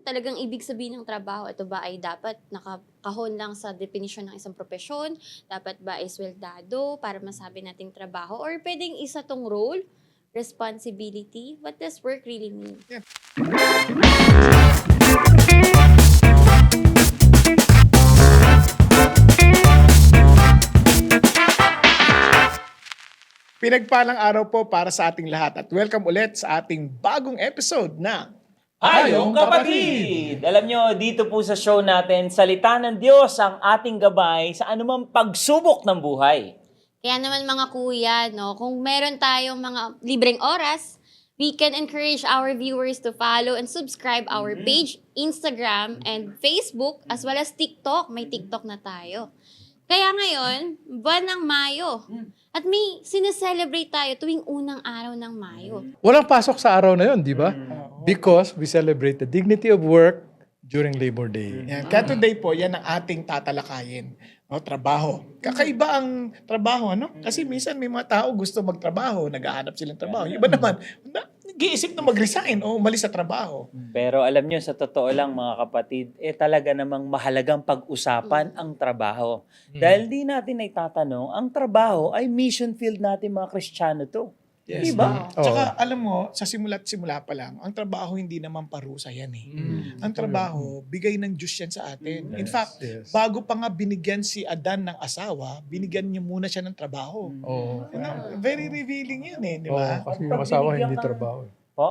talagang ibig sabihin ng trabaho? Ito ba ay dapat nakakahon lang sa definition ng isang propesyon? Dapat ba ay sweldado para masabi nating trabaho? Or pwedeng isa tong role, responsibility? What does work really mean? Pinagpalang araw po para sa ating lahat at welcome ulit sa ating bagong episode ng Hayong Kapatid! Alam nyo, dito po sa show natin, salita ng Diyos ang ating gabay sa anumang pagsubok ng buhay. Kaya naman mga kuya, no, kung meron tayong mga libreng oras, we can encourage our viewers to follow and subscribe our page, Instagram, and Facebook, as well as TikTok. May TikTok na tayo. Kaya ngayon, buwan ng Mayo. At may sineselebrate tayo tuwing unang araw ng Mayo. Walang pasok sa araw na yun, di ba? Because we celebrate the dignity of work during Labor Day. Yan. Kaya today po, yan ang ating tatalakayin. No, trabaho. Kakaiba ang trabaho, ano? Kasi minsan may mga tao gusto magtrabaho, nag-aanap silang trabaho. Yung iba naman, nag-iisip na mag-resign o umalis sa trabaho. Pero alam nyo, sa totoo lang mga kapatid, talaga namang mahalagang pag-usapan ang trabaho. Dahil di natin ay tatanong, ang trabaho ay mission field natin mga Kristiyano to. Yes. Diba? Tsaka alam mo, sa simula't simula pa lang, ang trabaho hindi naman parusa yan eh. Ang trabaho, bigay ng Diyos yan sa atin. In fact, bago pa nga binigyan si Adan ng asawa, binigyan niya muna siya ng trabaho. Oo. Very revealing yun eh, di Oo, ba? kasi yung asawa hindi trabaho. Po?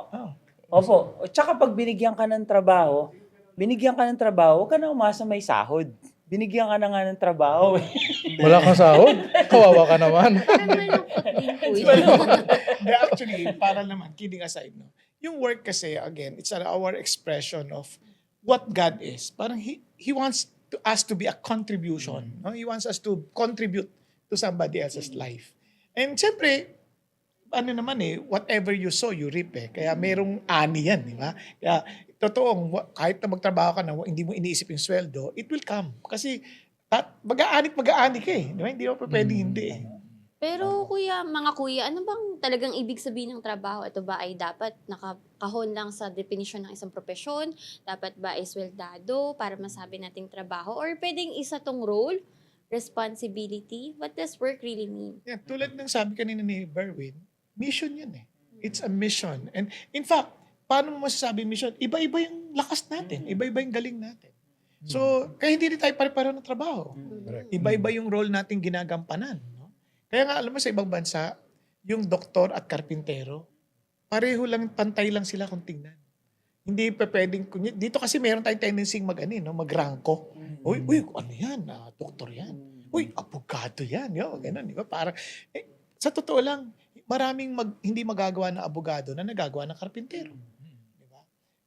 Opo. Tsaka pag binigyan ka ng trabaho, huwag ka na umasa may sahod. Binigyan ka na nga ng trabaho. Wala kang sahod? Kawawa ka naman. Parang malungkot din, kuya. Hindi, actually, para naman, kidding aside, no? Yung work kasi, again, it's our expression of what God is. Parang He wants us to be a contribution. No? He wants us to contribute to somebody else's life. And siyempre, ano naman whatever you sow, you reap Kaya merong ani yan, di ba? Kaya, totoong, kahit na magtrabaho ka na, hindi mo iniisip yung sweldo, it will come. Kasi, mag-aani ka Di ba? Hindi mo pwedeng hindi Pero mga kuya, ano bang talagang ibig sabihin ng trabaho? Ito ba ay dapat nakakahon lang sa definition ng isang propesyon? Dapat ba ay sweldado para masabi nating trabaho? Or pwedeng isa tong role, responsibility? What does work really mean? Yeah, tulad ng sabi kanina ni Berwin, mission yun It's a mission. And in fact, paano mo masasabi mission? Iba-iba yung lakas natin. Iba-iba yung galing natin. So, kaya hindi rin tayo pare-pareho ng trabaho. Iba-iba yung role natin ginagampanan. No? Kaya nga, alam mo sa ibang bansa, yung doktor at karpintero, pareho lang, pantay lang sila kung tingnan. Hindi pa pwedeng, dito kasi meron tayong tendency magrangko. Uy, ano yan? Doktor yan. Uy, abogado yan. Ganun, di ba? Parang, sa totoo lang, maraming hindi magagawa ng abogado na nagagawa ng karpintero. Diba?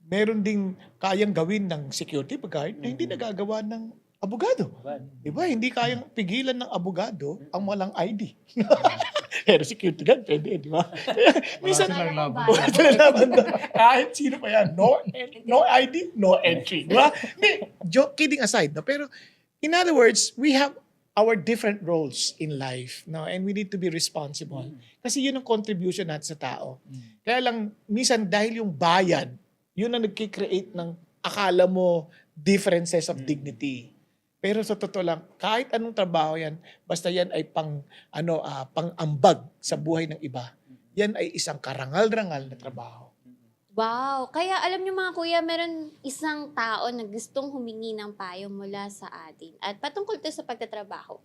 Meron ding kayang gawin ng security guard na hindi nagagawa ng abogado. Diba? Hindi kayang pigilan ng abogado ang walang ID. Pero security guard pwede, di ba? Minsan, wala laban doon. Kahit sino pa yan. No ID, no entry. Di ba? Joke, kidding aside. No? Pero, in other words, we have our different roles in life, no? And we need to be responsible. Kasi yun ang contribution natin sa tao. Kaya lang, minsan dahil yung bayad, yun ang nagkikreate ng akala mo differences of dignity. Pero sa totoo lang, kahit anong trabaho yan, basta yan ay pang-ambag sa buhay ng iba, yan ay isang karangal-rangal na trabaho. Wow! Kaya alam niyo mga kuya, meron isang tao na gustong humingi ng payo mula sa atin. At patungkol to sa pagtatrabaho.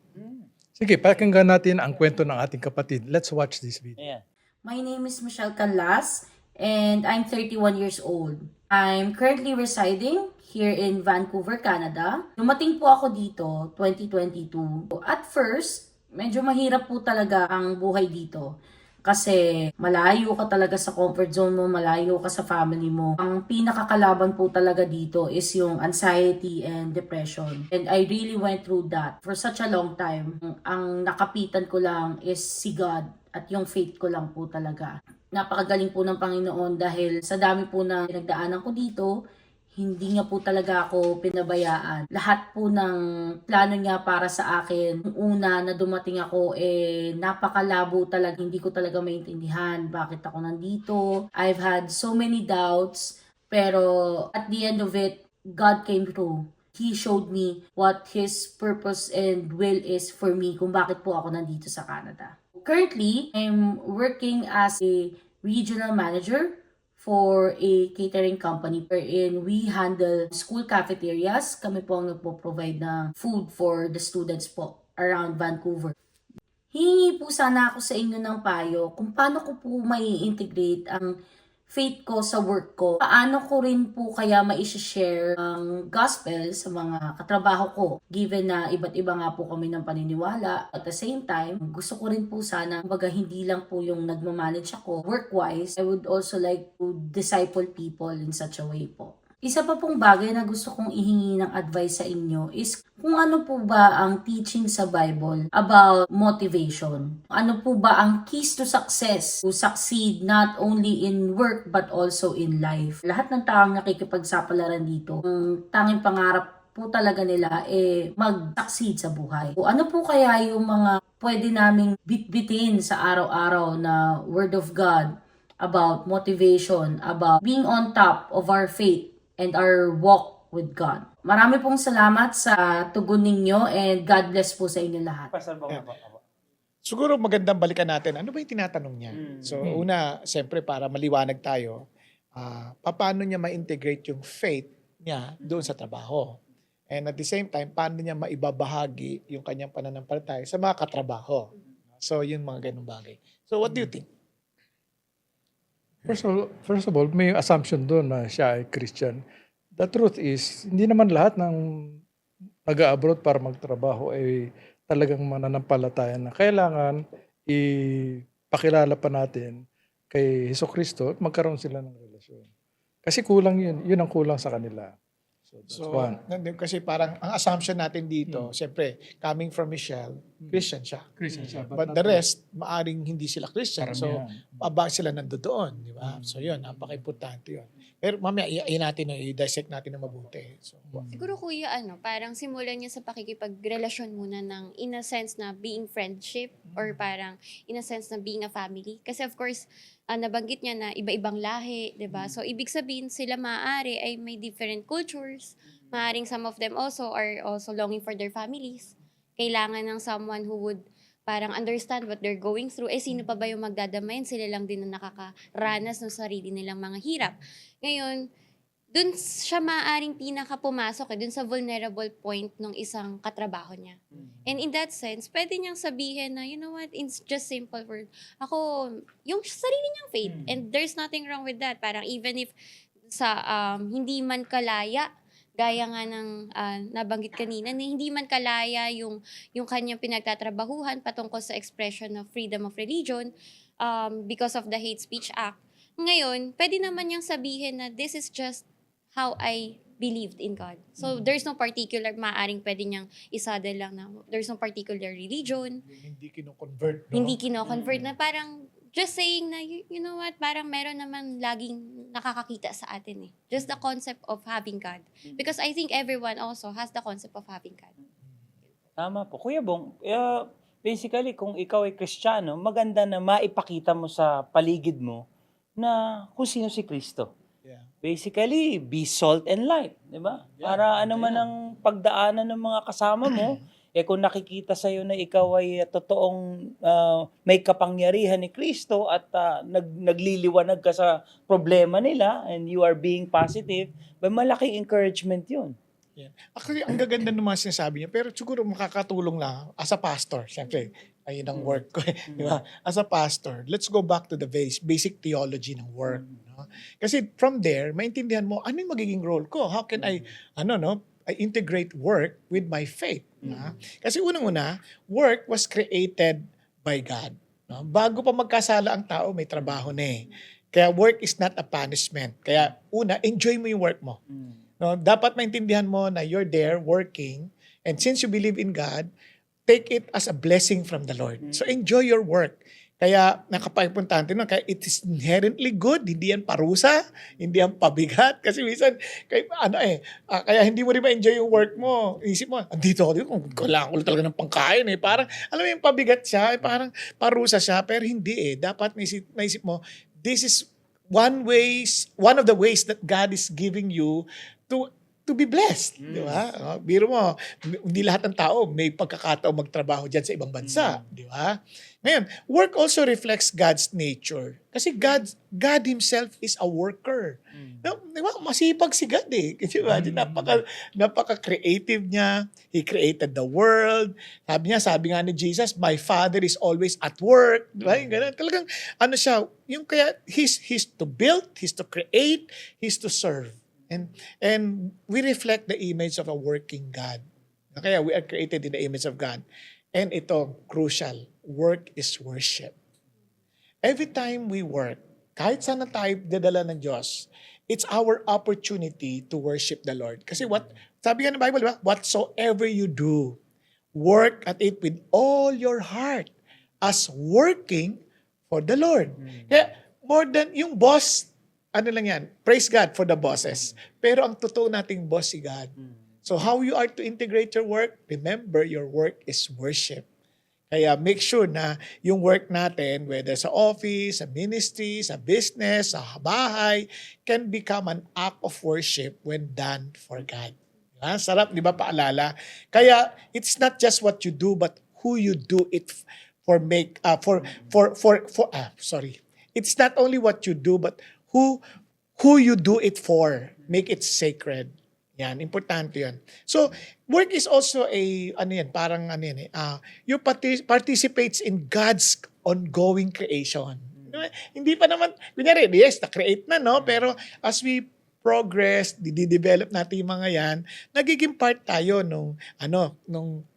Sige, pakinggan natin ang kwento ng ating kapatid. Let's watch this video. Ayan. My name is Michelle Canlas and I'm 31 years old. I'm currently residing here in Vancouver, Canada. Dumating po ako dito 2022. At first, medyo mahirap po talaga ang buhay dito. Kasi malayo ka talaga sa comfort zone mo, malayo ka sa family mo. Ang pinakakalaban po talaga dito is yung anxiety and depression. And I really went through that for such a long time. Ang nakapitan ko lang is si God at yung faith ko lang po talaga. Napakagaling po ng Panginoon dahil sa dami po na pinagdaanan ko dito, hindi niya po talaga ako pinabayaan. Lahat po ng plano niya para sa akin, una na dumating ako, napakalabo talaga. Hindi ko talaga maintindihan bakit ako nandito. I've had so many doubts. Pero at the end of it, God came through. He showed me what His purpose and will is for me kung bakit po ako nandito sa Canada. Currently, I'm working as a regional manager for a catering company wherein we handle school cafeterias. Kami po ang nagpo-provide ng food for the students po around Vancouver. Hihingi po sana ako sa inyo ng payo kung paano ko po mai integrate ang faith ko sa work ko. Paano ko rin po kaya mai-share ang gospel sa mga katrabaho ko. Given na iba't iba nga po kami ng paniniwala. At the same time, gusto ko rin po sana, kumbaga hindi lang po yung nagmamanage ako work-wise. I would also like to disciple people in such a way po. Isa pa pong bagay na gusto kong ihingi ng advice sa inyo is kung ano po ba ang teaching sa Bible about motivation. Ano po ba ang keys to success, to succeed not only in work but also in life. Lahat ng taong nakikipagsapalaran dito, ang tanging pangarap po talaga nila mag-succeed sa buhay. O ano po kaya yung mga pwede naming bitbitin sa araw-araw na Word of God about motivation, about being on top of our faith and our walk with God. Marami pong salamat sa tugon ninyo and God bless po sa inyo lahat. Pastor Bong, Yeah. Siguro magandang balikan natin, ano ba yung tinatanong niya? So una, siyempre para maliwanag tayo, paano niya ma-integrate yung faith niya doon sa trabaho? And at the same time, paano niya maibabahagi yung kanyang pananampalataya sa mga katrabaho? So yun mga ganung bagay. So what do you think? First of all, may assumption doon na siya ay Christian. The truth is, hindi naman lahat ng nag-abroad para magtrabaho ay talagang mananampalataya na kailangan ipakilala pa natin kay Hesukristo at magkaroon sila ng relasyon. Kasi kulang yun. Yun ang kulang sa kanila. So, that's So, one. kasi parang ang assumption natin dito, siyempre, coming from Michelle, Christian siya. Christian siya, But not the rest, maaring hindi sila Christian. So, Karamihan. aba sila nandoon, di ba? So, yun, napaka-importante yun. Pero mamaya, i-dissect natin na mabuti. So, Siguro kuya, parang simulan niya sa pakikipagrelasyon muna ng in a sense na being friendship or parang in a sense na being a family. Kasi of course, nabanggit niya na iba-ibang lahi, 'di ba? So ibig sabihin sila maaari ay may different cultures. Maaring some of them also are also longing for their families. Kailangan ng someone who would parang understand what they're going through. Sino pa ba yung magdadamayan? Sila lang din na nakakaranas ng sarili nilang mga hirap. Ngayon, dun siya maaaring pinaka-pumasok dun sa vulnerable point ng isang katrabaho niya. And in that sense, pwede niyang sabihin na, you know what, it's just simple word. Ako, yung sarili niyang faith. And there's nothing wrong with that. Parang even if sa hindi man kalaya, gaya nga ng nabanggit kanina, na hindi man kalaya yung kanyang pinagtatrabahuhan patungkol sa expression of freedom of religion because of the Hate Speech Act. Ngayon, pwede naman niyang sabihin na this is just how I believed in God. So, there's no particular, maaring pwede niyang isadal lang na there's no particular religion, hindi kino-convert, no? hindi kino-convert na parang just saying na, you know what, parang meron naman laging nakakakita sa atin eh. Just the concept of having God. Because I think everyone also has the concept of having God. Tama po. Kuya Bong, basically kung ikaw ay Kristiyano, maganda na maipakita mo sa paligid mo na kung sino si Kristo. Yeah. Basically, be salt and light, di ba? Para ano man ang pagdaanan ng mga kasama mo, kung nakikita sa'yo na ikaw ay totoong may kapangyarihan ni Kristo at nagliliwanag ka sa problema nila and you are being positive, malaking encouragement yun. Yeah. Actually, ang gaganda ng mga sinasabi niya, pero siguro makakatulong lang as a pastor. Siyempre, ayun ang work ko. Di ba? As a pastor, let's go back to the basic theology ng work. No? Kasi from there, maintindihan mo, ano yung magiging role ko? How can I integrate work with my faith? No? Kasi unang-una, work was created by God. No? Bago pa magkasala ang tao, may trabaho na eh. Kaya work is not a punishment. Kaya una, enjoy mo yung work mo. No, dapat maintindihan mo na you're there working, and since you believe in God, take it as a blessing from the Lord. So enjoy your work. Kaya nakapagpuntante no, kaya it is inherently good, hindi yan parusa, hindi yan pabigat. Kasi minsan, kaya hindi mo rin ma-enjoy yung work mo. Isip mo, andito ako dito, kung kailangan ko talaga ng pangkain eh. Parang, alam mo yung pabigat siya, parang parusa siya, pero hindi eh. Dapat maisip mo, this is one of the ways that God is giving you to be blessed, di ba? Biro mo, hindi lahat ng tao may pagkakataon magtrabaho diyan sa ibang bansa, di ba? Ngayon, work also reflects God's nature. Kasi God himself is a worker. No, di ba? Masipag si God eh. Kasi imagine, napaka-creative niya. He created the world. Sabi nga ni Jesus, my Father is always at work. Di ba? Yung ganun. Talagang, siya, yung kaya, he's to build, he's to create, he's to serve. And we reflect the image of a working God. Kaya we are created in the image of God. And ito, crucial, work is worship. Every time we work, kahit saan na tayo dadala ng Diyos, it's our opportunity to worship the Lord. Kasi sabi nga ng Bible, diba? Whatsoever you do, work at it with all your heart as working for the Lord. Kaya more than yung boss, ano lang yan, praise God for the bosses. Pero ang totoo nating boss si God. So how you are to integrate your work, remember your work is worship. Kaya make sure na yung work natin, whether sa office, sa ministry, sa business, sa bahay, can become an act of worship when done for God. Sarap, di ba, paalala? Kaya it's not just what you do, but who you do it for. It's not only what you do, but who you do it for. Make it sacred. Yan, importante yan. So, work is also you participates in God's ongoing creation. Hindi pa naman, kunyari, yes, na-create na, no? Pero as we progress, di-develop natin yung mga yan, nagiging part tayo nung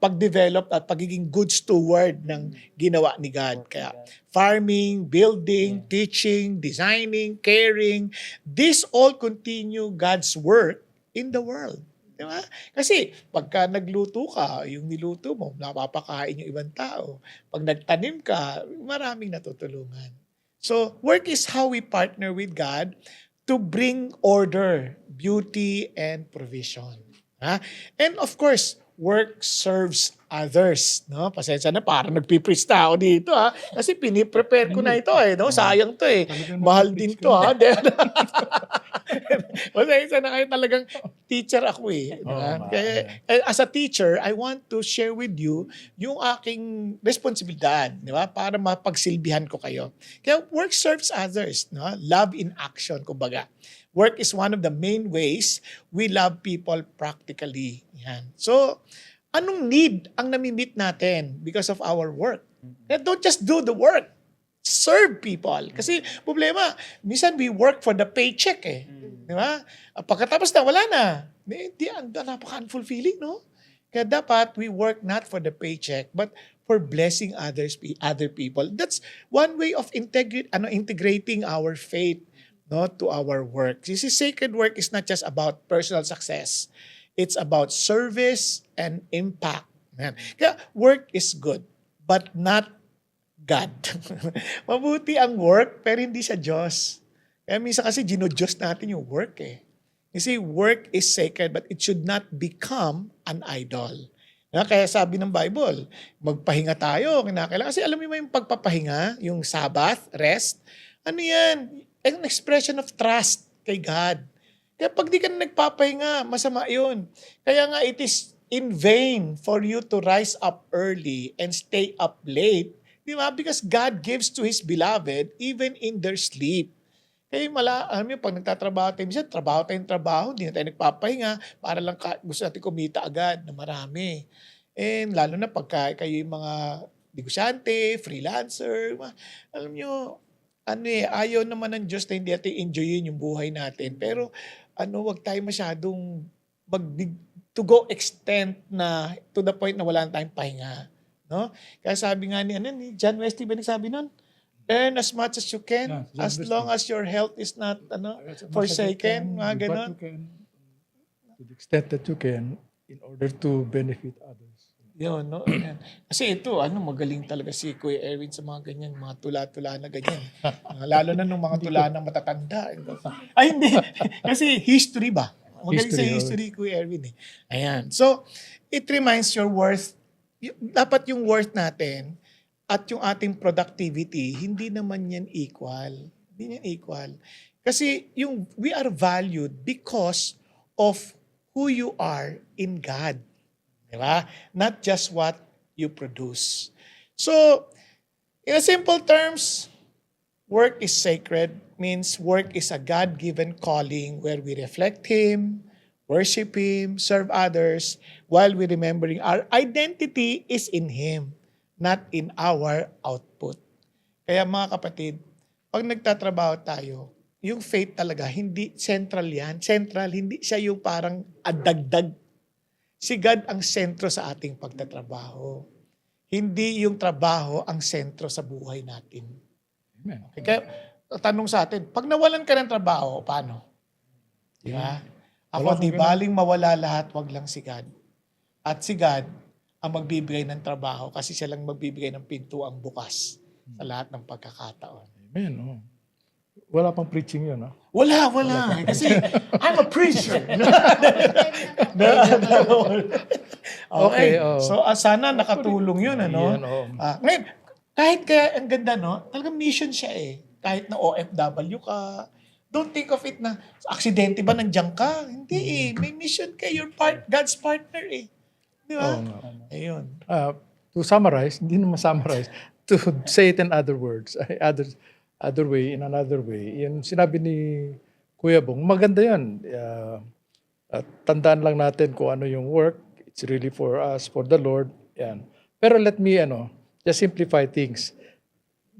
pag-develop at pagiging good steward ng ginawa ni God. Kaya farming, building, teaching, designing, caring, this all continue God's work in the world. Di ba? Kasi pagka nagluto ka, yung niluto mo, napapakain yung ibang tao. Pag nagtanim ka, maraming natutulungan. So, work is how we partner with God to bring order, beauty, and provision. And of course, work serves others. No? Pasensya na, parang nagpipreach na ako dito. Kasi piniprepare ko na ito. No? Sayang to eh. Mahal din to. Pasensya na kayo, talagang teacher ako eh. Kaya, as a teacher, I want to share with you yung aking responsibilidad, di ba? Para mapagsilbihan ko kayo. Kaya work serves others. No? Love in action, kumbaga. Work is one of the main ways we love people practically. Yan. So, anong need ang nami-meet natin because of our work? Don't just do the work. Serve people. Kasi problema, minsan we work for the paycheck eh. Di ba? Pagkatapos na, wala na. Napaka-unfulfilling, no? Kaya dapat we work not for the paycheck, but for blessing other people. That's one way of integrating our faith, no, to our work. You see, sacred work is not just about personal success. It's about service and impact. Kaya work is good, but not God. Mabuti ang work, pero hindi siya Diyos. Kaya minsan kasi ginodiyos natin yung work eh. You see, work is sacred, but it should not become an idol. Kaya sabi ng Bible, magpahinga tayo, kinakailangan. Kasi alam mo yung pagpapahinga, yung Sabbath, rest, ano yan? An expression of trust kay God. Kaya pag di ka na nagpapahinga, masama yun. Kaya nga it is in vain for you to rise up early and stay up late. Di ba? Because God gives to His beloved even in their sleep. Kaya alam mo, pag nagtatrabaho tayo, minsan trabaho tayong trabaho, hindi na tayo nagpapahinga para lang gusto natin kumita agad na marami. And lalo na pagka kayo yung mga negosyante, freelancer, alam nyo, ayaw naman ng Diyos na hindi natin enjoyin yung buhay natin. Pero wag tayo masyadong to go extent na to the point na wala na tayong pahinga. No? Kaya sabi nga ni John Wesley ba nagsabi nun? Earn as much as you can, as long as your health is not forsaken, mga ganon. To the extent that you can, in order to benefit others. Yun, no? Kasi ito, magaling talaga si Kuya Erwin sa mga ganyan, mga tula-tula na ganyan. Lalo na nung mga tula na matatanda. Ay, hindi. Kasi history ba? Magaling sa history, Kuya Erwin eh. Ayan. So, it reminds your worth. Dapat yung worth natin at yung ating productivity, hindi naman yan equal. Hindi yan equal. Kasi we are valued because of who you are in God. Di ba? Not just what you produce. So, in a simple terms, work is sacred, means work is a God-given calling where we reflect Him, worship Him, serve others, while we remembering our identity is in Him, not in our output. Kaya mga kapatid, pag nagtatrabaho tayo, yung faith talaga, hindi central yan. Central, hindi siya yung parang adagdag. Si God ang sentro sa ating pagtatrabaho. Hindi yung trabaho ang sentro sa buhay natin. Amen. Okay, kaya tanong sa atin, pag nawalan ka ng trabaho, paano? Di ba? Wala Ako, di kang baling mawala lahat, wag lang si God. At si God ang magbibigay ng trabaho kasi siya lang magbibigay ng pintuang bukas sa lahat ng pagkakataon. Amen. Oh. Wala pang preaching yun. No? Wala. Kasi I'm a preacher. Okay, oh. So sana nakatulong yun, ano? Yan, oh. Ngayon, kahit kaya ang ganda, no? Talagang mission siya eh. Kahit na OFW ka, don't think of it na aksidente ba nandiyan ka? Hindi eh. May mission ka. You're God's partner eh. Di ba? Oo nga. Ayun. To summarize, hindi naman summarize, to say it in other words, in another way, yung sinabi ni Kuya Bong, maganda yan. At tandaan lang natin kung ano yung work. It's really for us, for the Lord. Yan. Pero let me just simplify things.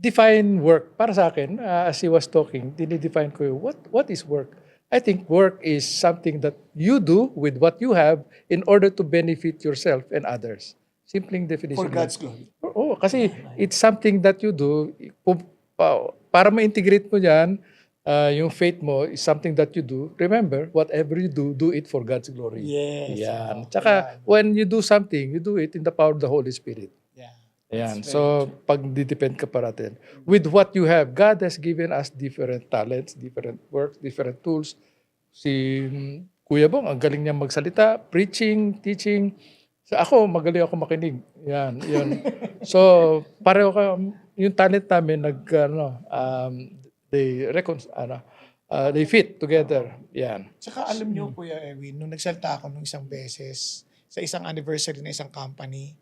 Define work. Para sa akin, as he was talking, dinidefine ko yung what is work? I think work is something that you do with what you have in order to benefit yourself and others. Simpleng definition. For God's glory. Oo, kasi it's something that you do, para ma-integrate mo yan, yung faith mo is something that you do. Remember, whatever you do, do it for God's glory. Yes. Yan. Tsaka, when you do something, you do it in the power of the Holy Spirit. Yeah. Ayan. So, pag didepend ka pa natin. With what you have, God has given us different talents, different works, different tools. Si Kuya Bong, ang galing niya magsalita, preaching, teaching. So, ako, magaling ako makinig. Yan, yun. So, pareho ka, yung talent namin, they fit together. Yan. Tsaka alam niyo, Kuya Erwin, nung nagsalita ako nung isang beses sa isang anniversary ng isang company,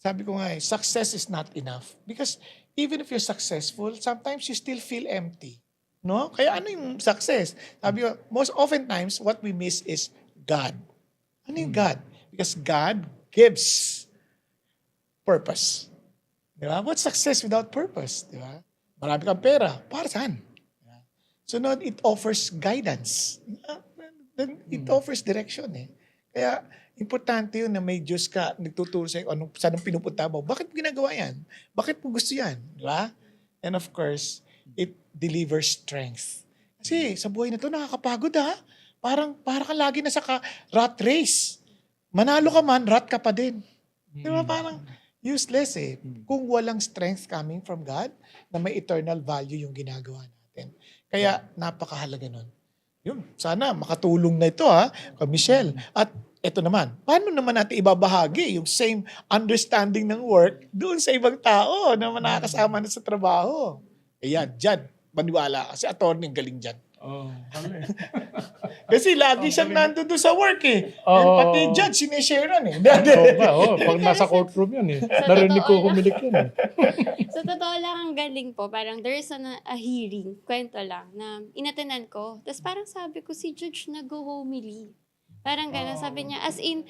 sabi ko nga success is not enough. Because even if you're successful, sometimes you still feel empty. No? Kaya ano yung success? Sabi ko, most often times, what we miss is God. Ano yung God? Because God gives purpose. Di ba? What's success without purpose? Di ba? Marami kang pera. Para saan? So now, it offers guidance. Then it offers direction eh. Kaya, importante yun na may Diyos ka, nagtuturo sa'yo, saan ang pinupunta mo. Bakit mo ginagawa yan? Bakit mo gusto yan? Di ba? And of course, it delivers strength. Kasi sa buhay na to nakakapagod ha. Parang ka lagi na sa rat race. Manalo ka man, rat ka pa din. Di ba? Parang useless eh. Kung walang strength coming from God, na may eternal value yung ginagawa natin. Kaya napakahalaga nun. Yun, sana makatulong na ito kay Michelle. At ito naman, paano naman natin ibabahagi yung same understanding ng work doon sa ibang tao na nakakasama na sa trabaho? Ayan, dyan, maniwala ka. Si attorney ang galing dyan. Kasi lagi siyang nandun doon sa work eh. And pati judge, sinesharean eh. Pag nasa courtroom yan eh. Narinig ko humilik yan eh. Sa totoo lang, ang galing po. Parang there's a hearing, kwento lang, na inatenan ko. Tapos parang sabi ko, si Judge nag-homily. Parang gano'n, sabi niya. As in,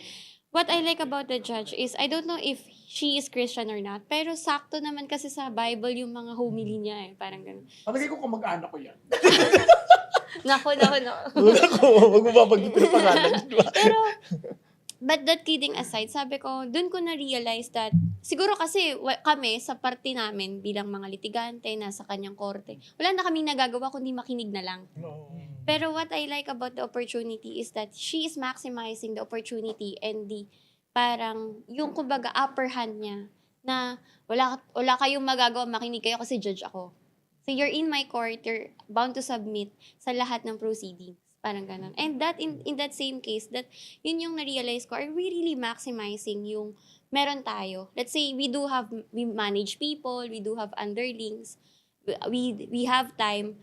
what I like about the judge is, I don't know if she is Christian or not, pero sakto naman kasi sa Bible yung mga homily niya eh. Parang gano'n. Palagay ko kamag-anak ko yan. Naku. Huwag mo babagin yung pangalan. Pero, but that kidding aside, sabi ko, dun ko na-realize that, siguro kasi kami, sa party namin, bilang mga litigante, nasa kanyang korte, wala na kaming nagagawa kundi makinig na lang. Pero what I like about the opportunity is that she is maximizing the opportunity and the, parang, yung kumbaga upper hand niya, na wala kayong magagawa, makinig kayo kasi judge ako. So you're in my court, you're bound to submit sa lahat ng proceedings. Parang ganun. And that in that same case, that yun yung na-realize ko, are we really maximizing yung meron tayo? Let's say we manage people, we do have underlings, we have time,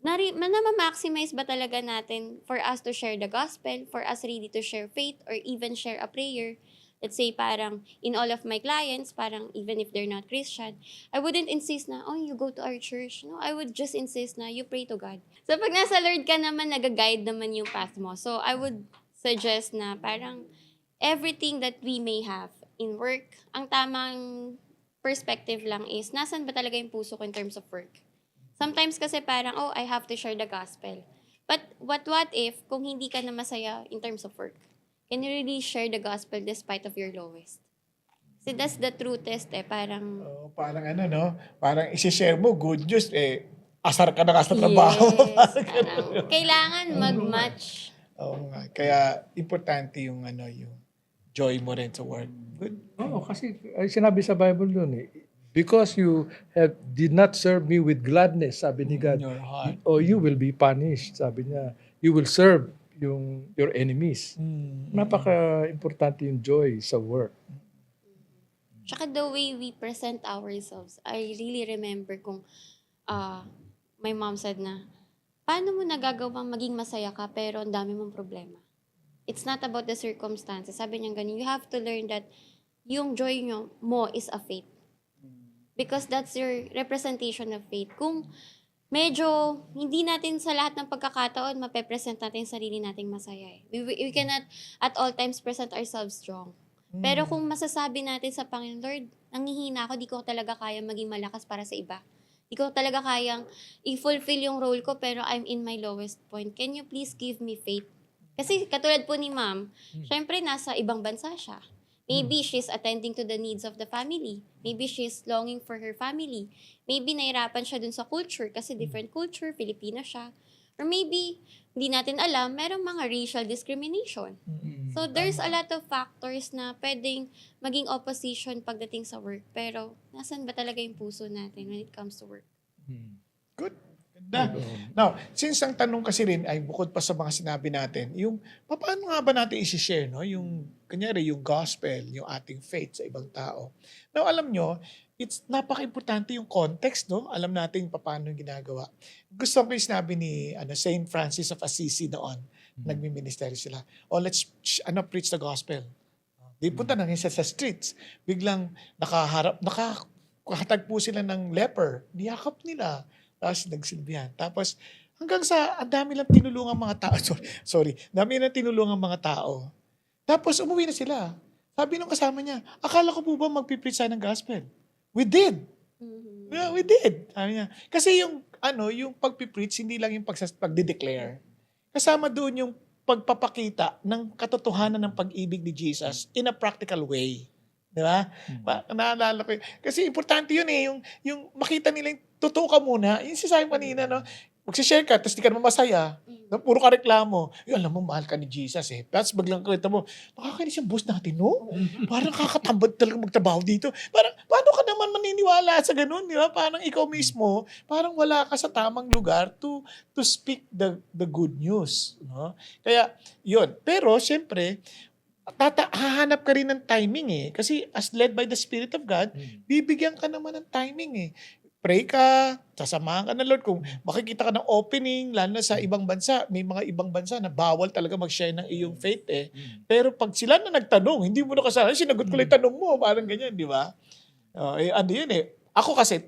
na ma-maximize ba talaga natin for us to share the gospel, for us really to share faith, or even share a prayer. Let's say parang in all of my clients, parang even if they're not Christian, I wouldn't insist na, oh, you go to our church. No, I would just insist na you pray to God. So pag nasa Lord ka naman, nag-guide naman yung path mo. So I would suggest na parang everything that we may have in work, ang tamang perspective lang is, nasan ba talaga yung puso ko in terms of work? Sometimes kasi parang, oh, I have to share the gospel. But what if, kung hindi ka na masaya in terms of work? Can you really share the gospel despite of your lowest? Kasi that's the true test eh. Parang, Parang ano, no? Parang isi-share mo, good news, asar ka na ka sa trabaho. yes, parang, kailangan mag-match. Oo nga. Kaya, importante yung yung joy mo rin sa work. Good. Oo, kasi ay sinabi sa Bible doon because you did not serve me with gladness, sabi ni God, In your heart. or you will be punished, sabi niya. You will serve your enemies. Napaka-importante yung joy sa work. Tsaka the way we present ourselves, I really remember kung my mom said na, paano mo nagagawang maging masaya ka pero ang dami mong problema? It's not about the circumstances. Sabi niya ganun, you have to learn that yung joy mo is a faith. Because that's your representation of faith. Kung medyo hindi natin sa lahat ng pagkakataon mape-present natin yung sarili nating masaya eh. We cannot at all times present ourselves strong. Pero kung masasabi natin sa Panginoon, Lord, nanghihina ako, di ko talaga kaya maging malakas para sa iba. Di ko talaga kayang i-fulfill yung role ko pero I'm in my lowest point. Can you please give me faith? Kasi katulad po ni ma'am, syempre nasa ibang bansa siya. Maybe she's attending to the needs of the family. Maybe she's longing for her family. Maybe nahirapan siya dun sa culture kasi different culture, Filipino siya. Or maybe, hindi natin alam, merong mga racial discrimination. So there's a lot of factors na pwedeng maging opposition pagdating sa work. Pero nasan ba talaga yung puso natin when it comes to work? Good. Ganda. Now, since ang tanong kasi rin ay bukod pa sa mga sinabi natin, yung paano nga ba natin isi-share, no? Yung, kanyari, yung gospel, yung ating faith sa ibang tao. Now, alam nyo, it's napaka-importante yung context, no? Alam natin paano yung ginagawa. Gusto ko yung sinabi ni Saint Francis of Assisi noon, nagmi-ministry sila. Let's preach the gospel. Di punta na rin sa streets. Biglang nakatagpo sila ng leper. Niyakap nila. Tapos nagsilbihan. Tapos hanggang sa ang dami lang tinulungan mga tao. Sorry. Dami lang tinulungan mga tao. Tapos umuwi na sila. Sabi nung kasama niya, akala ko po ba magpipreach tayo ng gospel? We did. Yeah, we did. Sabi niya. Kasi yung pagpipreach, hindi lang yung pagdideclare. Kasama doon yung pagpapakita ng katotohanan ng pag-ibig ni Jesus in a practical way. Di ba? Naalala ko yun. Kasi importante yun yung makita nila yung totoo ka muna. Yung sinasabi kanina, no? Magsishare ka, tapos di ka naman masaya. Puro ka reklamo. Alam mo, mahal ka ni Jesus eh. Tapos baglang kwenta mo, nakakainis yung boss natin, no? Parang kakatambad talaga magtrabaho dito. Parang, paano ka naman maniniwala sa ganun, di ba? Parang ikaw mismo, parang wala ka sa tamang lugar to speak the good news. No? Kaya, yun. Pero, syempre, hahanap ka rin ng timing eh. Kasi as led by the Spirit of God, bibigyan ka naman ng timing eh. Pray ka, sasamahan ka ng Lord. Kung makikita ka ng opening, lalo na sa ibang bansa, may mga ibang bansa na bawal talaga mag-share ng iyong faith eh. Pero pag sila na nagtanong, hindi mo na kasalanan, sinagot ko lang yung tanong mo, parang ganyan, di ba? Ano yun eh. Ako kasi,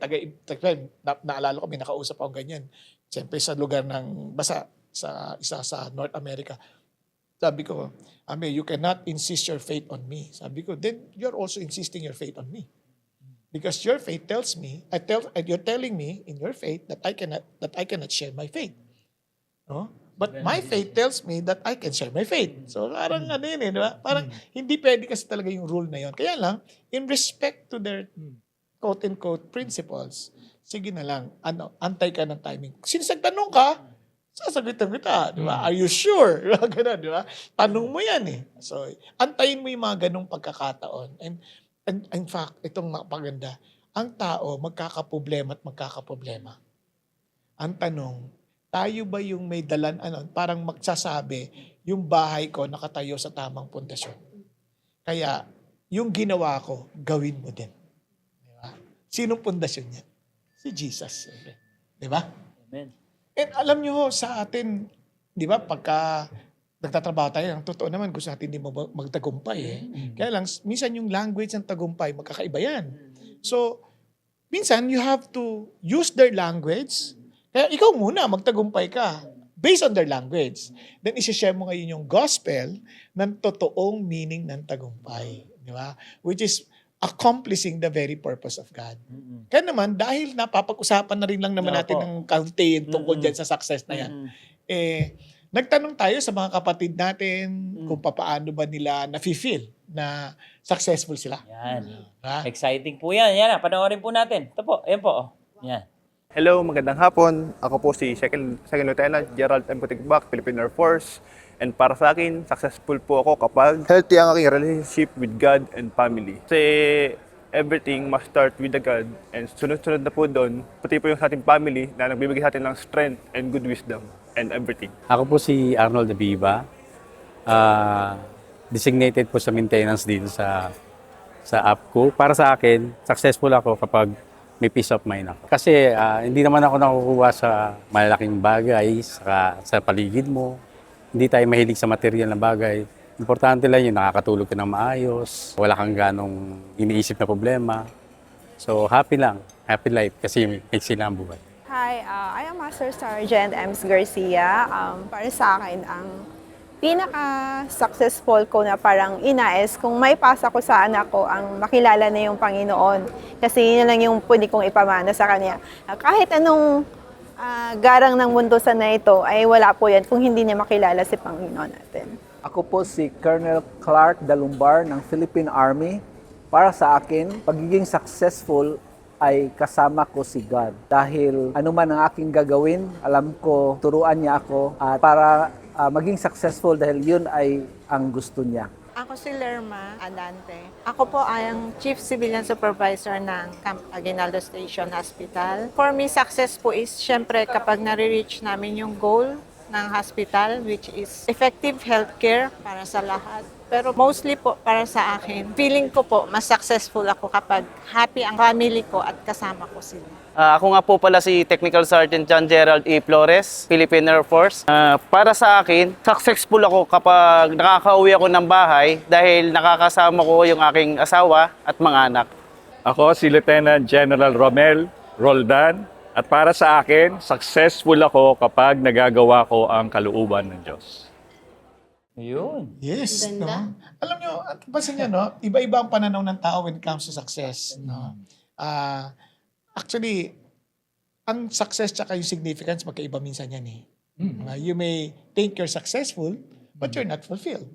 naalala ko, may nakausap akong ganyan. Siyempre sa lugar ng, basta sa North America. Sabi ko, you cannot insist your faith on me. Sabi ko, then you're also insisting your faith on me. Because your faith tells me, you're telling me in your faith that I cannot share my faith. No? But my faith tells me that I can share my faith. So parang di ba? Parang hindi pwede kasi talaga yung rule na yon. Kaya lang, in respect to their quote-unquote principles, sige na lang, antay ka ng timing. Since nagtanong ka, sasagutin kita, di ba? Are you sure? Ganun, di ba? Tanong mo yan eh. So, antayin mo yung mga ganong pagkakataon. And in fact, itong napaganda, ang tao magkakaproblema at magkakaproblema. Ang tanong, tayo ba yung may dalan, parang magsasabi, yung bahay ko nakatayo sa tamang pundasyon. Kaya, yung ginawa ko, gawin mo din. Di ba? Sinong pundasyon yan? Si Jesus. Di ba? Amen. And alam nyo ho, sa atin, di ba, pagka nagtatrabaho tayo, ang totoo naman, gusto natin hindi magtagumpay eh. Kaya lang, minsan yung language ng tagumpay, magkakaiba yan. So, minsan, you have to use their language. Kaya ikaw muna, magtagumpay ka based on their language. Then, isi-share mo ngayon yung gospel ng totoong meaning ng tagumpay. Di ba? Which is accomplishing the very purpose of God. Kaya naman, dahil napapag-usapan na rin lang naman natin Opo. ng kaunti tungkol dyan sa success na yan, nagtanong tayo sa mga kapatid natin kung paano ba nila nafe-feel na successful sila. Yan. Ha? Exciting po yan. Yan na, panoorin po natin. Ito po, ayan po. Oh. Yan. Hello, magandang hapon. Ako po si Second Lieutenant Gerald M. Kutigbak, Philippine Air Force. And para sa akin, successful po ako kapag healthy ang aking relationship with God and family. Kasi everything must start with the God. And sunod-sunod na po doon, pati po yung sa ating family na nagbibigay sa atin ng strength and good wisdom and everything. Ako po si Arnold Abiba. Designated po sa maintenance dito sa app ko. Para sa akin, successful ako kapag may peace of mind ako. Kasi hindi naman ako nakukuha sa malalaking bagay sa paligid mo. Hindi tayo mahilig sa material na bagay. Importante lang yun, nakakatulog ka ng maayos, wala kang ganong iniisip na problema. So happy lang, happy life kasi may sila ang buhay. Hi, I am Master Sergeant Ems Garcia. Para sa akin, ang pinaka-successful ko na parang inais, kung may pasa ko sa anak ko, ang makilala na yung Panginoon. Kasi yun lang yung pwede kong ipamana sa kanya. Kahit anong garang ng mundo sa na ito, ay wala po yan kung hindi niya makilala si Panginoon natin. Ako po si Colonel Clark Dalumbar ng Philippine Army. Para sa akin, pagiging successful ay kasama ko si God. Dahil anuman ang aking gagawin, alam ko, turuan niya ako at para maging successful dahil yun ay ang gusto niya. Ako si Lerma Adante. Ako po ay ang Chief Civilian Supervisor ng Camp Aguinaldo Station Hospital. For me, success po is syempre kapag nare-reach namin yung goal ng hospital, which is effective healthcare para sa lahat. Pero mostly po para sa akin, feeling ko po mas successful ako kapag happy ang family ko at kasama ko sila. Ako nga po pala si Technical Sergeant John Gerald E. Flores, Philippine Air Force. Para sa akin, successful ako kapag nakakauwi ako ng bahay dahil nakakasama ko yung aking asawa at mga anak. Ako si Lieutenant General Romel Roldan at para sa akin, successful ako kapag nagagawa ko ang kalooban ng Diyos. Ayun. Yes. No? Ganda. Alam nyo, at basta niya, no? Iba-iba ang pananaw ng tao when it comes to success. No? Actually, ang success tsaka yung significance, magkaiba minsan yan eh. You may think you're successful, but you're not fulfilled.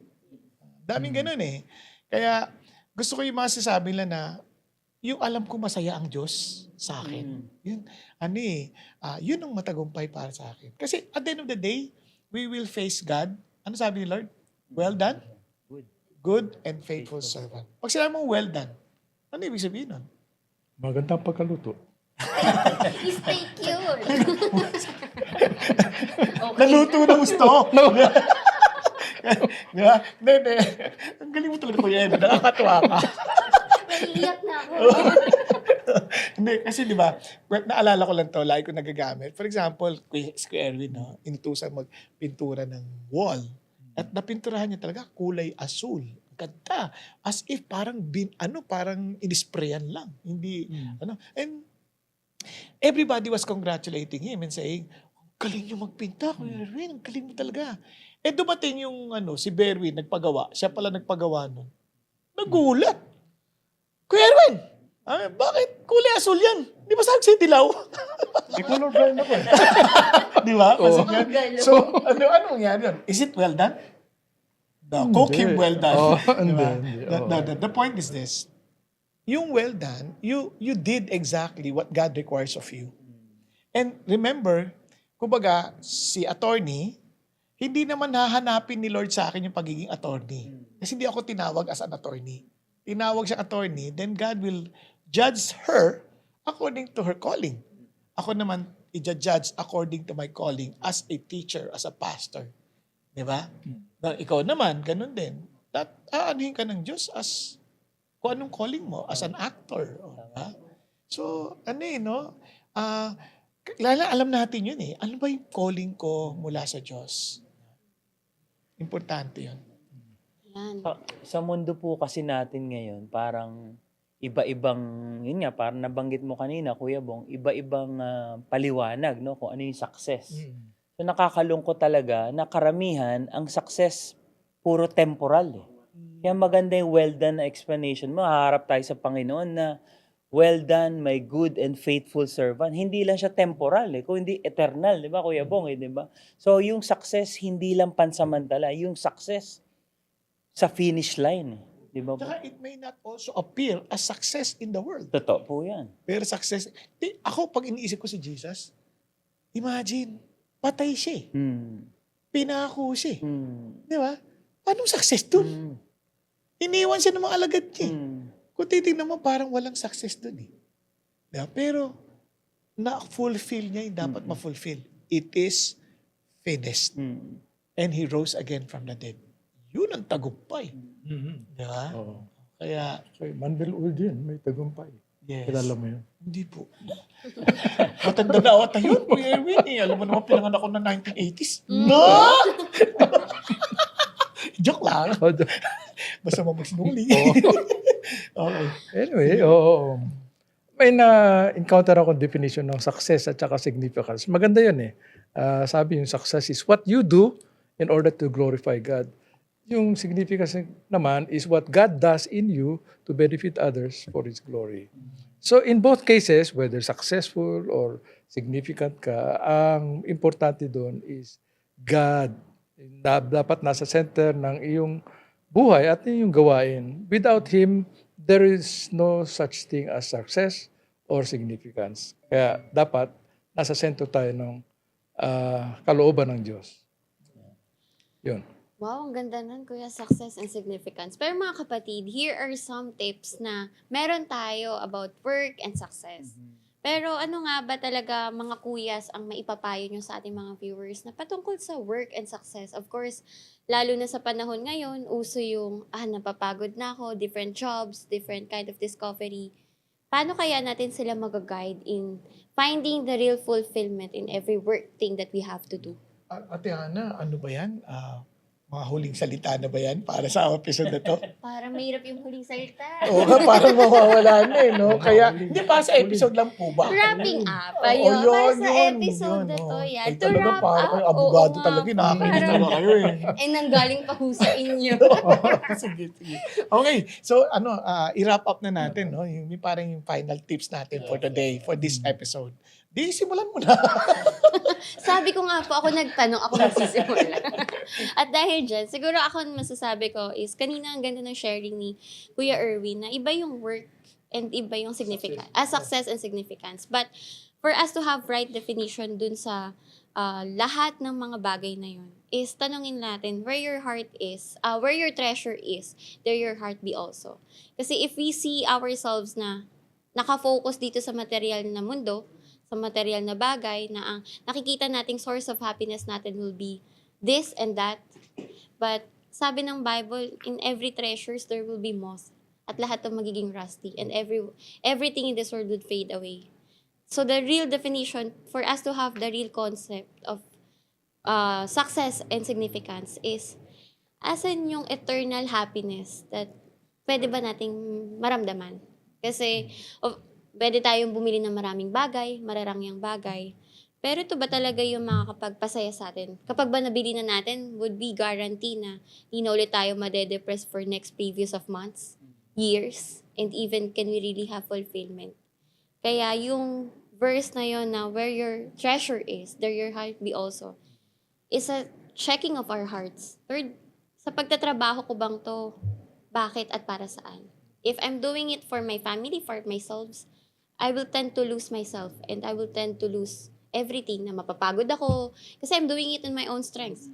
Daming ganun eh. Kaya gusto ko yung mga sasabi nila na yung alam ko masaya ang Diyos sa akin. Yun, yun ang matagumpay para sa akin. Kasi at the end of the day, we will face God. Ano sabi ni Lord? Well done? Good and faithful servant. Pag sinabi mo well done, ano ibig sabihin nun? Magandang pagkaluto. Stay cute. Naluto na gusto. Di ba? Hindi. Ang galing mo talaga, Kuya Ed. Nakakatuwa ka. Naiiyak na ako. Hindi, kasi di ba, naalala ko lang to, lagi ko nagagamit. For example, si Kuya Erwin, no, inutusan magpintura ng wall. At napinturahan niya talaga kulay asul. Ganda. As if parang parang inisprayan lang. Hindi, And everybody was congratulating him and saying, galing niyo magpinta, Kuya Erwin, ang galing mo talaga. Dumating yung si Berwin, nagpagawa. Siya pala nagpagawa nun. Nagulat. Kuya Erwin, bakit kulay asul yan? Di ba sabi sa'yo dilaw? Color blind ako eh. Di ba? So, ano nangyari yun? Is it well done? The cooking well done. Di ba? The point is this. Yung well done, you did exactly what God requires of you. And remember, kumbaga, si attorney, hindi naman hahanapin ni Lord sa akin yung pagiging attorney. Kasi hindi ako tinawag as an attorney. Tinawag siyang attorney, then God will judge her according to her calling. Ako naman, i-judge according to my calling as a teacher, as a pastor. Di ba? Ikaw naman, ganun din. Aanuhin ka ng Diyos as kung anong calling mo, as an actor. Diba? So, Lala, alam natin yun eh. Ano ba yung calling ko mula sa Diyos? Importante yun. Yan. Sa mundo po kasi natin ngayon, parang iba-ibang, yun nga, parang nabanggit mo kanina, Kuya Bong, iba-ibang paliwanag, no, kung ano yung success. So nakakalungkot talaga na karamihan, ang success, puro temporal eh. Kaya maganda yung well done na explanation mo. Haharap tayo sa Panginoon na, well done, my good and faithful servant. Hindi lang siya temporal eh, kung hindi eternal, di ba, Kuya Bong, di ba? So yung success, hindi lang pansamantala. Yung success, sa finish line. Di ba? Tsaka it may not also appear as success in the world. Totoo po yan. Pero success, ako pag iniisip ko si Jesus, imagine, patay siya eh. Pinako siya eh. Di ba? Anong success dun? Iniwan siya ng mga alagad niya eh. Kung titignan mo, parang walang success dun eh. Diba? Pero, na-fulfill niya yung dapat ma-fulfill. It is finished. And He rose again from the dead. Yun ang tagumpay. Di ba? Oo. Kaya, So, Manuel Uldin, may tagumpay. yes. Kilala mo yun? Hindi po. Matanda na ata yun, Kuya Erwin eh. Alam mo naman, pinanganak ako ng 1980s. No! Joke lang. Basta mo magsinuli. Okay. Anyway, oo. May na-encounter ako definition ng success at saka significance. Maganda yun eh. Sabi yung success is what you do in order to glorify God. Yung significance naman is what God does in you to benefit others for His glory. So in both cases, whether successful or significant ka, ang importante doon is God. Dapat nasa center ng iyong buhay at iyong gawain. Without Him, there is no such thing as success or significance. Kaya dapat nasa sentro tayo ng kalooban ng Diyos. Yun. Wow, ang ganda nun, Kuya, success and significance. Pero mga kapatid, here are some tips na meron tayo about work and success. Pero ano nga ba talaga mga kuyas ang maipapayo nyo sa ating mga viewers na patungkol sa work and success? Of course, lalo na sa panahon ngayon, uso yung, napapagod na ako, different jobs, different kind of discovery. Paano kaya natin sila mag-guide in finding the real fulfillment in every work thing that we have to do? Ate Hana, ano ba yan? Mga huling salita na ba yan para sa episode na to? Parang mahirap yung huling salita. Oo nga, parang mawawala na eh, no? Kaya, hindi pa sa episode lang po ba? Wrapping up. Oo, Ayun, para sa yun, episode na yun, to, oh. yan. Ay, To talaga, wrap parang up. kayo, abogado oo nga talaga, po, nakakainis parang- talaga kayo eh. Eh, nanggaling pa ho sa inyo. Sige. Okay, so i-wrap up na natin, no? Yung parang yung final tips natin for today, for this episode. Di, simulan mo na. Sabi ko nga po, ako nagtanong, ako magsisimula. At dahil dyan, siguro ako masasabi ko is, kanina ang ganda ng sharing ni Kuya Erwin na iba yung work and iba yung significance, success and significance. But for us to have right definition dun sa lahat ng mga bagay na yun, is tanongin natin where your heart is, where your treasure is, there your heart be also. Kasi if we see ourselves na nakafocus dito sa material na mundo, sa material na bagay, na ang nakikita nating source of happiness natin will be this and that. But sabi ng Bible, in every treasures there will be moth. At lahat ng magiging rusty. And everything in this world would fade away. So the real definition, for us to have the real concept of success and significance is, asan yung eternal happiness that pwede ba nating maramdaman? Kasi, pwede tayong bumili ng maraming bagay, mararangyang bagay. Pero ito ba talaga yung makakapagpasaya sa atin? Kapag ba nabili na natin, would be guarantee na hindi na ulit tayo madedepress for next previous of months, years, and even can we really have fulfillment? Kaya yung verse na yon na where your treasure is, there your heart be also, is a checking of our hearts. Third, sa pagtatrabaho ko bang to, bakit at para saan? If I'm doing it for my family, for myself, I will tend to lose myself and I will tend to lose everything na mapapagod ako kasi I'm doing it in my own strength.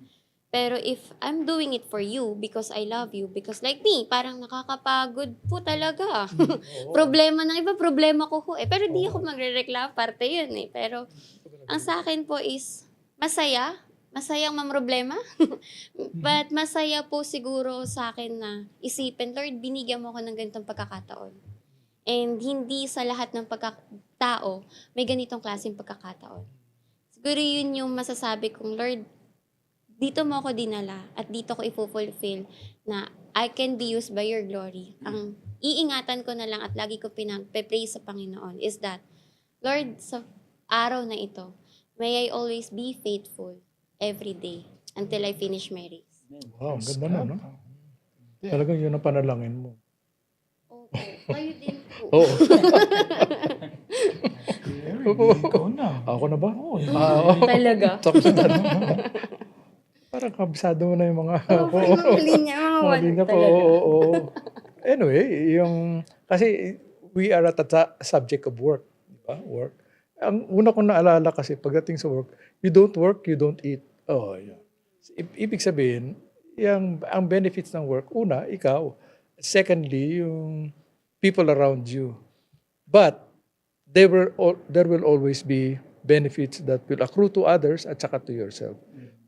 Pero if I'm doing it for you because I love you, because like me, parang nakakapagod po talaga. Problema ng iba, problema ko ho eh. Pero di ako magre-reklamo, parte yun eh. Pero ang sa akin po is masayang mamroblema. But masaya po siguro sa akin na isipin, Lord, binigyan mo ako ng ganitong pagkakataon. And hindi sa lahat ng pagkatao may ganitong klaseng pagkakataon. Siguro yun yung masasabi kong, Lord, dito mo ako dinala at dito ko i-fulfill na I can be used by your glory. Ang iingatan ko na lang at lagi ko pinag-praise sa Panginoon is that, Lord, sa araw na ito, may I always be faithful every day until I finish my race. Wow, ang ganda na, no? Talagang yun ang panalangin mo. Opo, kayo din po. Oo. Ikaw na. Ako na ba? Oo, Talaga. Tapos na. Parang kabisado mo na yung mga... Mga linya, mga Mga one linya ko, talaga. oo. Anyway, kasi we are at the subject of work. Diba? Work. Ang una kong naalala kasi pagdating sa work, you don't work, you don't eat. Oh, yeah. Ibig sabihin, ang benefits ng work, una, ikaw. Secondly, yung people around you. But there will always be benefits that will accrue to others at saka to yourself.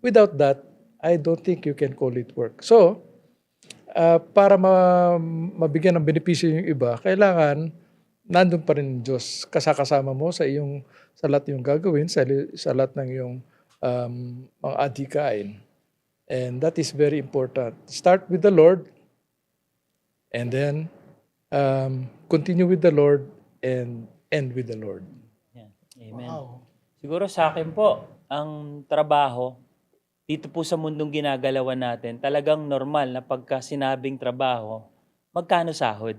Without that, I don't think you can call it work. So, para mabigyan ng benepisyo yung iba, kailangan nandun pa rin yung Diyos. Kasama mo sa lahat yung gagawin, sa lahat ng yung mga adhikain. And that is very important. Start with the Lord, and then continue with the Lord, and end with the Lord. Yan. Amen. Wow. Siguro sa akin po, ang trabaho, dito po sa mundong ginagalawan natin, talagang normal na pagka sinabing trabaho, magkano sahod?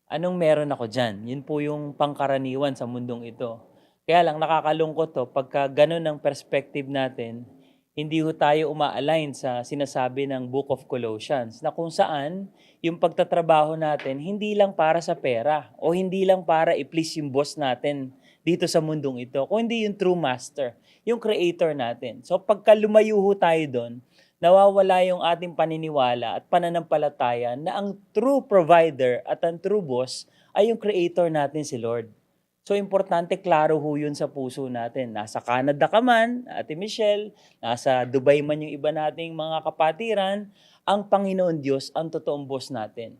Anong meron ako dyan? Yun po yung pangkaraniwan sa mundong ito. Kaya lang nakakalungkot to, pagka ganun ang perspective natin, hindi ho tayo uma-align sa sinasabi ng Book of Colossians na kung saan yung pagtatrabaho natin hindi lang para sa pera o hindi lang para i-please yung boss natin dito sa mundong ito, kundi yung true master, yung creator natin. So pagka lumayo ho tayo doon, nawawala yung ating paniniwala at pananampalataya na ang true provider at ang true boss ay yung creator natin si Lord. So, importante, klaro ho yun sa puso natin. Nasa Canada ka man, Ate Michelle, nasa Dubai man yung iba nating mga kapatiran, ang Panginoon Diyos ang totoong boss natin.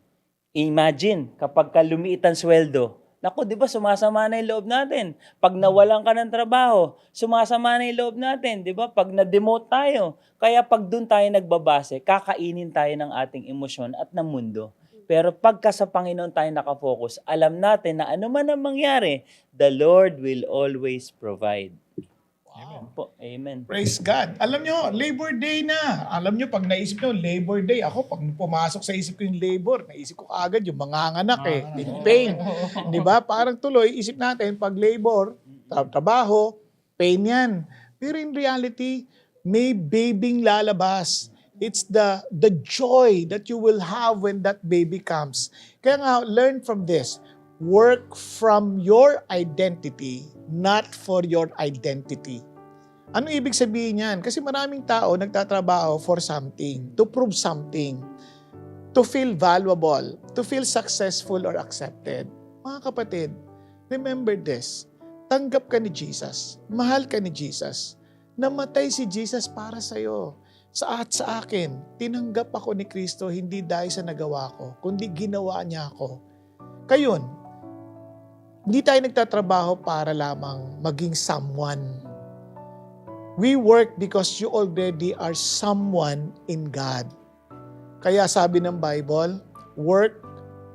Imagine, kapag lumiit ang sweldo, naku, di ba, sumasama na yung loob natin. Pag nawalan ka ng trabaho, sumasama na yung loob natin. Di ba? Pag na-demote tayo. Kaya pag dun tayo nagbabase, kakainin tayo ng ating emosyon at ng mundo. Pero pagka sa Panginoon tayo nakafocus, alam natin na ano man ang mangyari, the Lord will always provide. Amen po. Amen. Praise God. Alam nyo, Labor Day na. Alam nyo, pag naisip nyo, Labor Day, ako, pag pumasok sa isip ko yung labor, naisip ko agad yung manganganak in pain. Di ba? Parang tuloy, isip natin, pag labor, trabaho, pain yan. Pero in reality, may babying lalabas. It's the joy that you will have when that baby comes. Kaya nga, learn from this. Work from your identity, not for your identity. Ano ibig sabihin yan? Kasi maraming tao nagtatrabaho for something, to prove something, to feel valuable, to feel successful or accepted. Mga kapatid, remember this. Tanggap ka ni Jesus. Mahal ka ni Jesus. Namatay si Jesus para sa'yo. Sa akin, tinanggap ako ni Kristo hindi dahil sa nagawa ko, kundi ginawa niya ako. Kayon, hindi tayo nagtatrabaho para lamang maging someone. We work because you already are someone in God. Kaya sabi ng Bible, work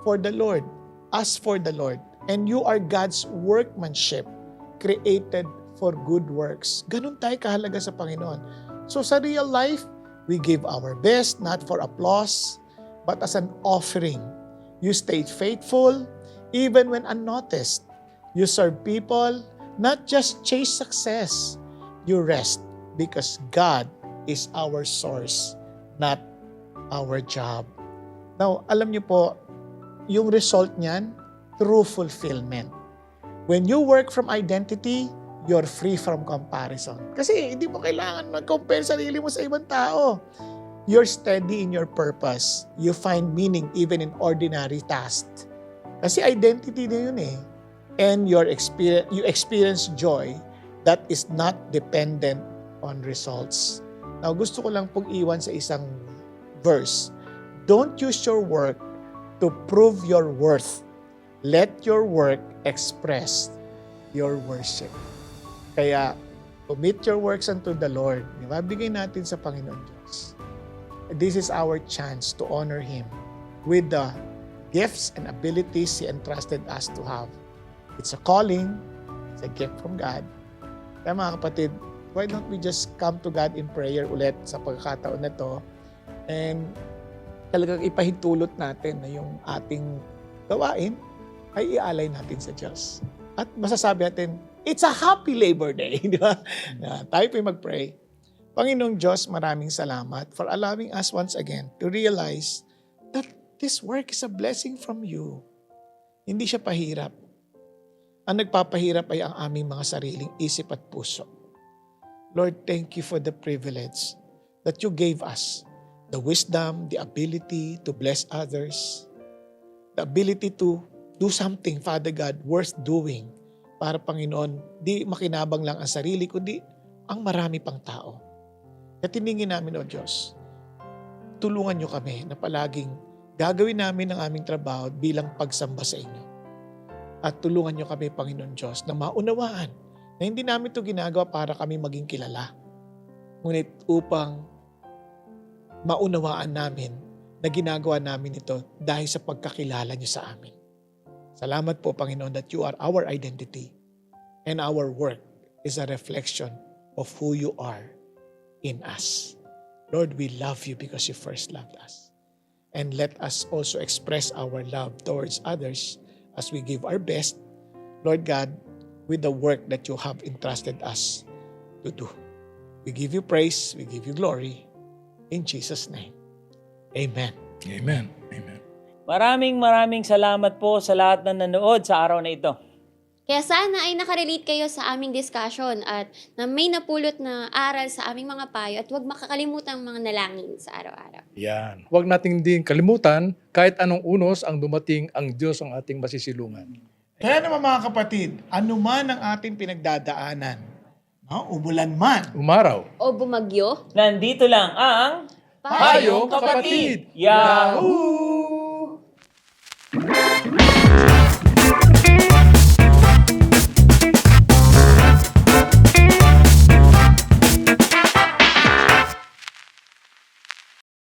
for the Lord, ask for the Lord, and you are God's workmanship, created for good works. Ganun tayo kahalaga sa Panginoon. So sa real life, we give our best, not for applause, but as an offering. You stayed faithful, even when unnoticed. You serve people, not just chase success. You rest because God is our source, not our job. Now, alam niyo po, yung result niyan, true fulfillment. When you work from identity, you're free from comparison. Kasi hindi mo kailangan mag-compare sarili mo sa ibang tao. You're steady in your purpose. You find meaning even in ordinary tasks. Kasi identity na yun eh. And you experience joy that is not dependent on results. Now, gusto ko lang pong iwan sa isang verse. Don't use your work to prove your worth. let your work express your worship. Kaya, commit your works unto the Lord. Di ba? Bigay natin sa Panginoon Diyos. This is our chance to honor Him with the gifts and abilities He entrusted us to have. It's a calling. It's a gift from God. Kaya mga kapatid, why don't we just come to God in prayer ulit sa pagkakataon na to and talagang ipahintulot natin na yung ating gawain ay ialay natin sa Diyos. At masasabi natin, it's a happy Labor Day. Di ba? Tayo po'y mag-pray. Panginoong Diyos, maraming salamat for allowing us once again to realize that this work is a blessing from you. Hindi siya pahirap. Ang nagpapahirap ay ang aming mga sariling isip at puso. Lord, thank you for the privilege that you gave us. The wisdom, the ability to bless others, the ability to do something, Father God, worth doing para, Panginoon, di makinabang lang ang sarili, kundi ang marami pang tao. At tiningin namin, O Diyos, tulungan niyo kami na palaging gagawin namin ang aming trabaho bilang pagsamba sa inyo. At tulungan niyo kami, Panginoon Diyos, na maunawaan na hindi namin ito ginagawa para kami maging kilala. Ngunit upang maunawaan namin na ginagawa namin ito dahil sa pagkakilala niyo sa amin. Salamat po, Panginoon, that you are our identity and our work is a reflection of who you are in us. Lord, we love you because you first loved us. And let us also express our love towards others as we give our best, Lord God, with the work that you have entrusted us to do. We give you praise, we give you glory. In Jesus' name, amen. Amen. Amen. Maraming salamat po sa lahat na nanood sa araw na ito. Kaya sana ay nakarelate kayo sa aming discussion at na may napulot na aral sa aming mga payo at huwag makakalimutan ang mga nalangin sa araw-araw. Yan. Huwag nating din kalimutan, kahit anong unos ang dumating, ang Diyos ang ating masisilungan. Kaya naman mga kapatid, anuman ang ating pinagdadaanan, no? Umulan man, Umaraw. O bumagyo, Nandito lang ang Payong Kapatid! Yahoo!